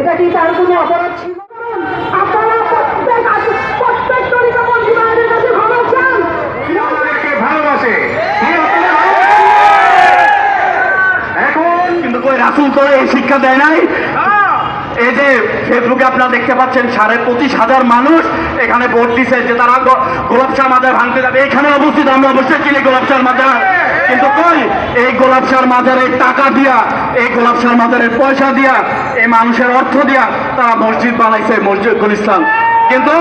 এটা কি তার কোনো অপরাধ ছিল? আপনারা প্রত্যেক তরিকাপন্থী ভাইদের কাছে ক্ষমা চান। ভালোবাসে এখন কিন্তু কই রাসূল তো এই শিক্ষা দেয় নাই। এই যে ফেসবুকে আপনারা দেখতে পাচ্ছেন 25,000 মানুষ এখানে ভোট দিচ্ছে যে তারা গোলাপ শাহ মাজার ভাঙতে যাবে। এখানে অবস্থিত আমরা অবশ্যই চিনি গোলাপ শাহ মাজার, কিন্তু কই এই গোলাপ শাহ মাজারের টাকা দিয়া, এই গোলাপ শাহ মাজারের পয়সা দিয়া, এই মানুষের অর্থ দিয়া তারা মসজিদ বানাইছে, মসজিদুল ইসলাম। কিন্তু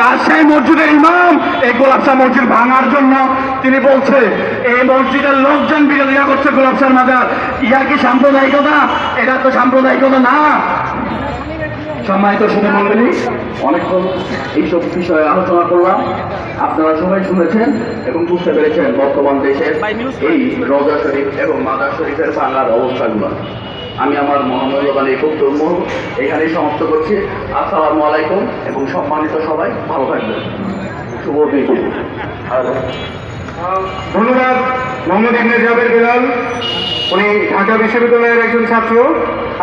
আর সেই মসজিদের ইমাম এই গোলাপ শাহ মসজিদ ভাঙার জন্য তিনি বলছে এই মসজিদের লোকজন বিরোধিতা করছে গোলাপ শাহ মাজার। ইয়া কি সাম্প্রদায়িকতা? এটা তো সাম্প্রদায়িকতা না। সম্মানিত শুভমণ্ডলী, অনেকক্ষণ এইসব বিষয়ে আলোচনা করলাম। আপনারা সবাই শুনেছেন এবং বুঝতে পেরেছেন বর্তমান দেশের এই রওজা শরীফ এবং মাজার শরীফের ভাঙার অবস্থাগুলো। আমি আমার মহামূল্যবান এই বক্তব্য এখানেই সমাপ্ত করছি। আসসালামু আলাইকুম এবং সম্মানিত সবাই ভালো থাকবেন। শুভ বিকেল। ধন্যবাদ মোহাম্মদ ইবনে জাবের বেলাল। উনি ঢাকা বিশ্ববিদ্যালয়ের একজন ছাত্র।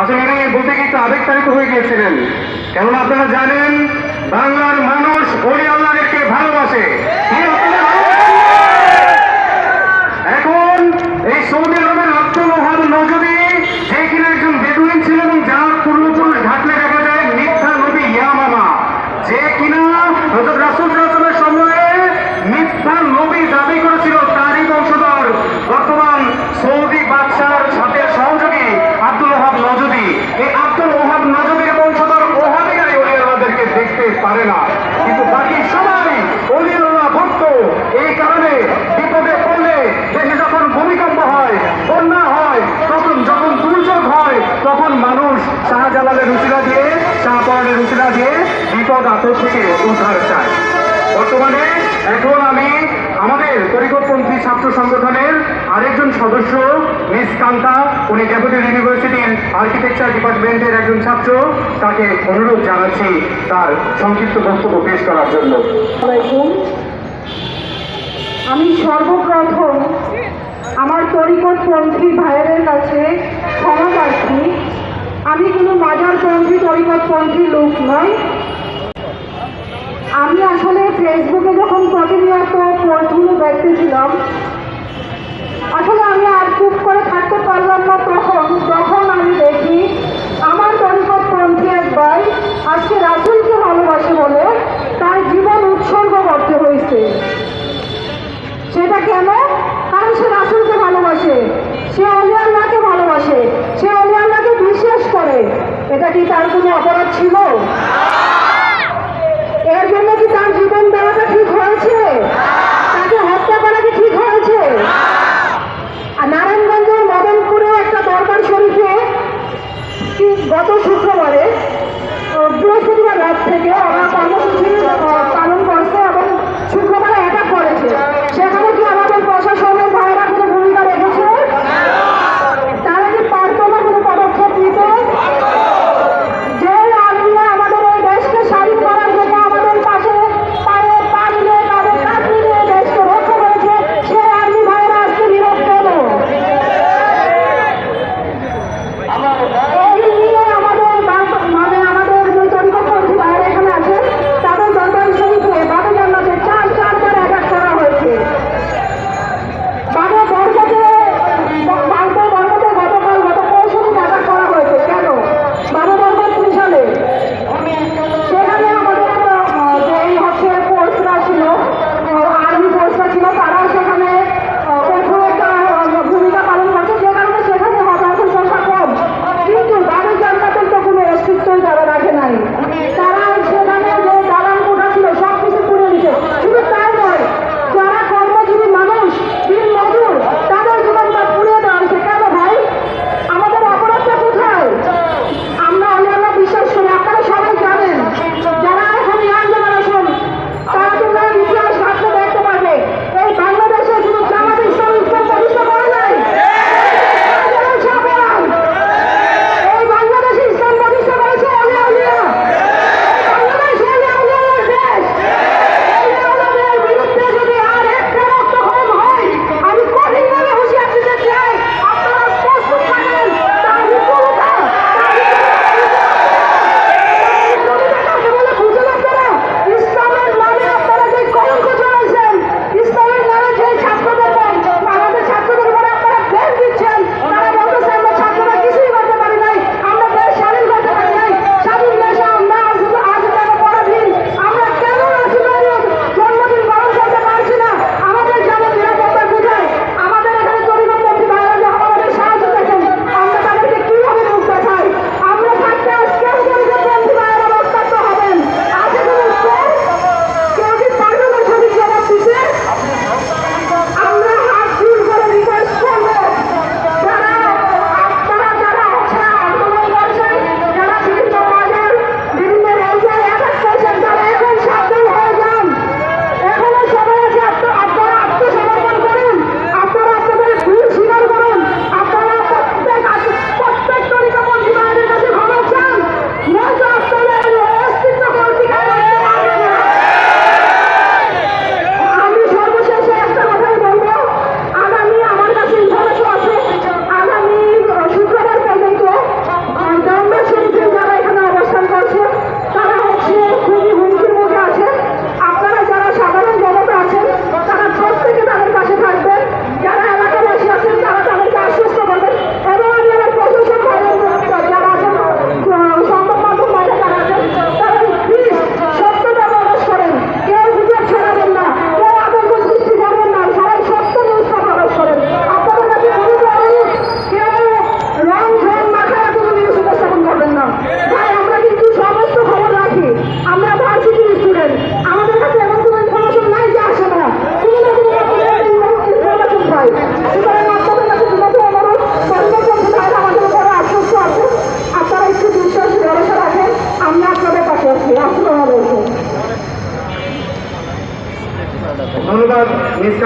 আসলে উনি বলতে গিয়ে একটু আবেগতাড়িত হয়ে গিয়েছিলেন, কেননা আপনারা জানেন বাংলার মানুষ ওলি আল্লাহদেরকে ভালোবাসে। এখন এই সৌদি আরবের আব্দুল ওহাব নজদি, যে কিনা একজন বেদুইন ছিল এবং যার পূর্বপুরুষ ঘাটলে দেখা যায় মিথ্যা নবী ইয়ামামা, যে কিনা হযরত রাসূল সাল্লাল্লাহু আলাইহি ওয়াসাল্লামের সময়ে মিথ্যা নবী দাবি করেছিল, তারই বংশধর বর্তমান সৌদি বাদশার সাথে সহযোগী আব্দুল ওহাব নজদি। এই আব্দুল ওহাব নজদির বংশধর ওহাবিরাই ওলি আল্লাহদেরকে দেখতে পারে না, কিন্তু বাকি সবাই ওলি আল্লাহ ভক্ত। এই কারণে বিপদে পড়লে, দেশে যখন ভূমিকম্প হয়, বন্যা হয়, যখন দুর্যোগ হয়, তখন মানুষ শাহজালালের উসিলা দিয়ে, শাহপরানের উসিলা দিয়ে বিপদ আপদ থেকে উদ্ধার চায়। বর্তমানে এখন আমি আমাদের তরিকতপন্থী ছাত্র সংগঠনের আরেকজন সদস্য মিস কান্তা, উনি ক্যাপিটাল ইউনিভার্সিটির আর্কিটেকচার ডিপার্টমেন্টের একজন ছাত্র, তাকে অনুরোধ জানাচ্ছি তার সংক্ষিপ্ত বক্তব্য পেশ করার জন্য। আমি সর্বপ্রথম আমার তরিকতপন্থী ভাইয়ের কাছে ক্ষমা প্রার্থী। আমি কোনো মাজারপন্থী তরিকতপন্থী লোক নই। আমি আসলে ফেসবুকে যখন প্রতিনিয়ত পোস্টগুলো দেখতেছিলাম, আসলে আমি আর চুপ করে থাকতে পারলাম না। তখন আমি দেখি আমার তরিকতপন্থী এক ভাই আজকে রাসূলকে ভালোবাসে বলে তার জীবন উৎসর্গ করতে হয়েছে। সেটা কেন? কারণ সে রাসূলকে ভালোবাসে, সে ওলি আল্লাহকে ভালোবাসে, সে ওলি আল্লাহকে বিশ্বাস করে। এটা কি তার কোনো অপরাধ ছিল? এর জন্য কি তার জীবন দেওয়াটা ঠিক হয়েছে? তাকে হত্যা করা কি ঠিক হয়েছে? আর নারায়ণগঞ্জের মদনপুরে একটা দরবার শরীফে গত শুক্রবারে বৃহস্পতিবার রাত থেকে ওরা কর্মসূচি পালন করছে এবং শুক্রবারে অ্যাটাক করেছে। সেখানে কি আমাদের প্রশাসনের ভাইয়েরা কোনো ভূমিকা রেখেছে? তারা কি পারত না কোনো পদক্ষেপ নিতে? যে আর্মিরা আমাদের এই দেশকে স্বাধীন করার জন্য আমাদের পাশে পায়ে পা মিলিয়ে তাদের কাঁধ মিলিয়ে দেশকে রক্ষা করেছে, সে আর্মি ভাইয়েরা আজকে নীরব কেন? এই নিয়ে আমাদের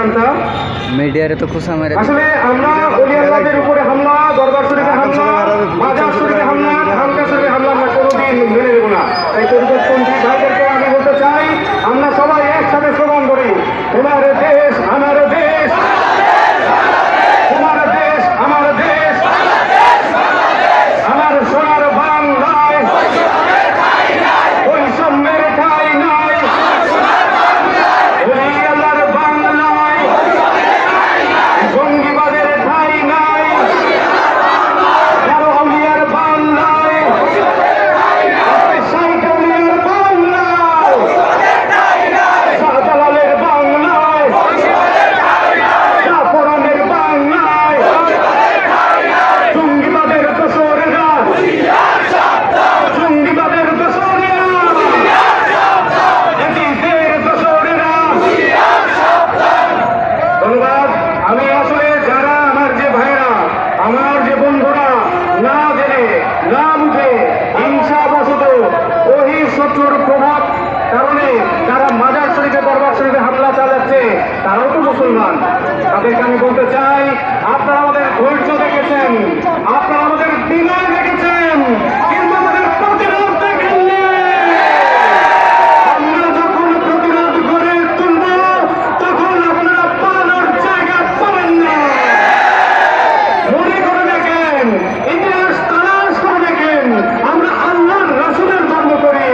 জানতা। মিডিয়ারে তো খুশা মারে আসলে আমরা ওলি আল্লাহদের উপরে হামলা, দরবার শরীফে হামলা, মাজার শরীফে হামলা, খানকা শরীফে হামলা আমরা কোনোদিন মেনে নেব না। তাই তরিকতপন্থী ভাইদেরকে আমি বলতে চাই, আমরা সবাই একসাথে স্লোগান করি, তোমার দেশ আমার দেশ, তোমার দেশ আমার দেশ, আমার সোনার বাংলায় বৈষম্যের ঠাঁই নাই, ওলি আল্লাহর বাংলায় জঙ্গিবাদের ঠাঁই নাই, কারো আউলিয়ার বাংলায় শাইখ আউলিয়ার বাংলায় শাহজালালের বাংলায় শাহপরানের বাংলায় জঙ্গিবাদের দোসরেরা, জঙ্গিবাদের দোসরেরা, এজিদের দোসরেরা। ধন্যবাদ। আমি আসলে যারা আমার যে ভাইরা, আমার যে বন্ধুরা না জেনে না বুঝে হিংসাবশত ওহি শত্রুর প্রভাব কারণে তারা মাজার শরীফে দরবার শরীফে হামলা চালাচ্ছে, তারাও তো মুসলমান। তাদেরকে আমি বলতে চাই, আপনারা আমাদের ধৈর্য দেখেছেন, আপনারা আমাদের বিনয় দেখেছেন, কিন্তু আমাদের প্রতিরোধ দেখেননি। আমরা যখন প্রতিরোধ করে তুলব, তখন আপনারা পালানোর জায়গা পাবেন না। মনে করে দেখেন, ইতিহাস তালাশ করে দেখেন, আমরা আল্লাহর রাসূলের ধর্ম করি।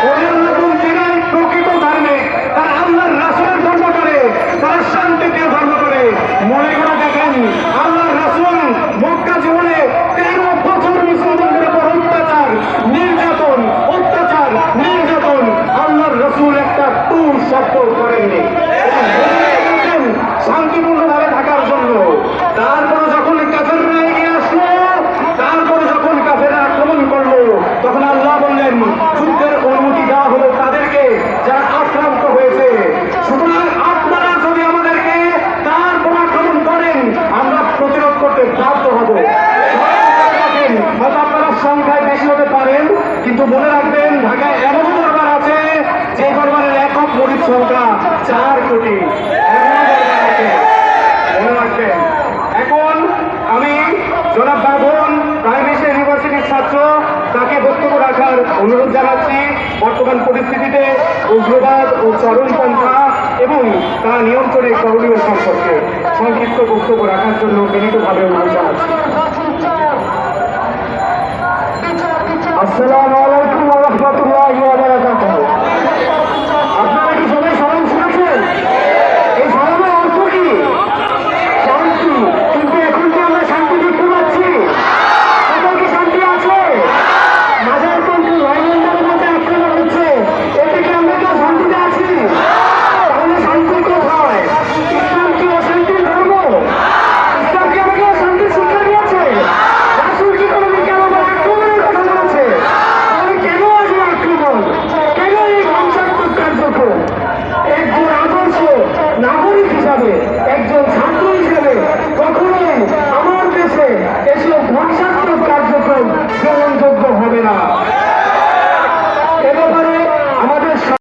ওলি আল্লাহপন্থীরাই প্রকৃত ধার্মিক, তারা আল্লাহর রাসূলের ধর্ম করে, তারা শান্তিপ্রিয় ধর্ম করে। মনে করে দেখেন, আল্লাহর রাসূল মক্কা জীবনে 13 বছর মুসলমানদের উপর অত্যাচার, নির্যাতন, অত্যাচার, নির্যাতন, আল্লাহর রাসূল একটা টুর শব্দ করেননি। শান্তিপূর্ণভাবে থাকার জন্য। তারপরে যখন কাফেররা এগিয়ে আসলো, তারপরে যখন কাফেররা আক্রমণ করলো, তখন আল্লাহ বললেন যুদ্ধের অনুমতি দেওয়া হলো তাদেরকে যারা আক্রান্ত হয়েছে। সুতরাং আপনারা যদি আমাদেরকে তারপর আক্রমণ করেন, আমরা প্রতিরোধ করতে বাধ্য হব। হয়তো আপনারা সংখ্যায় বেশি হতে পারেন, কিন্তু মনে রাখবেন ঢাকায় এমন দরবার আছে যে দরবারের একক মরিদ সংখ্যা 4 কোটি। মনে রাখবেন। এখন আমি জনাব বাবন প্রাইভেট ইউনিভার্সিটির ছাত্র, তাকে বক্তব্য রাখার অনুরোধ জানাচ্ছি। বর্তমান পরিস্থিতিতে উগ্রবাদ ও চরমপন্থা এবং তা নিয়ন্ত্রণে করণীয় সম্পর্কে সংক্ষিপ্ত বক্তব্য রাখার জন্য বিনীতভাবে অনুরোধ জানাচ্ছি। আসসালামু আলাইকুম।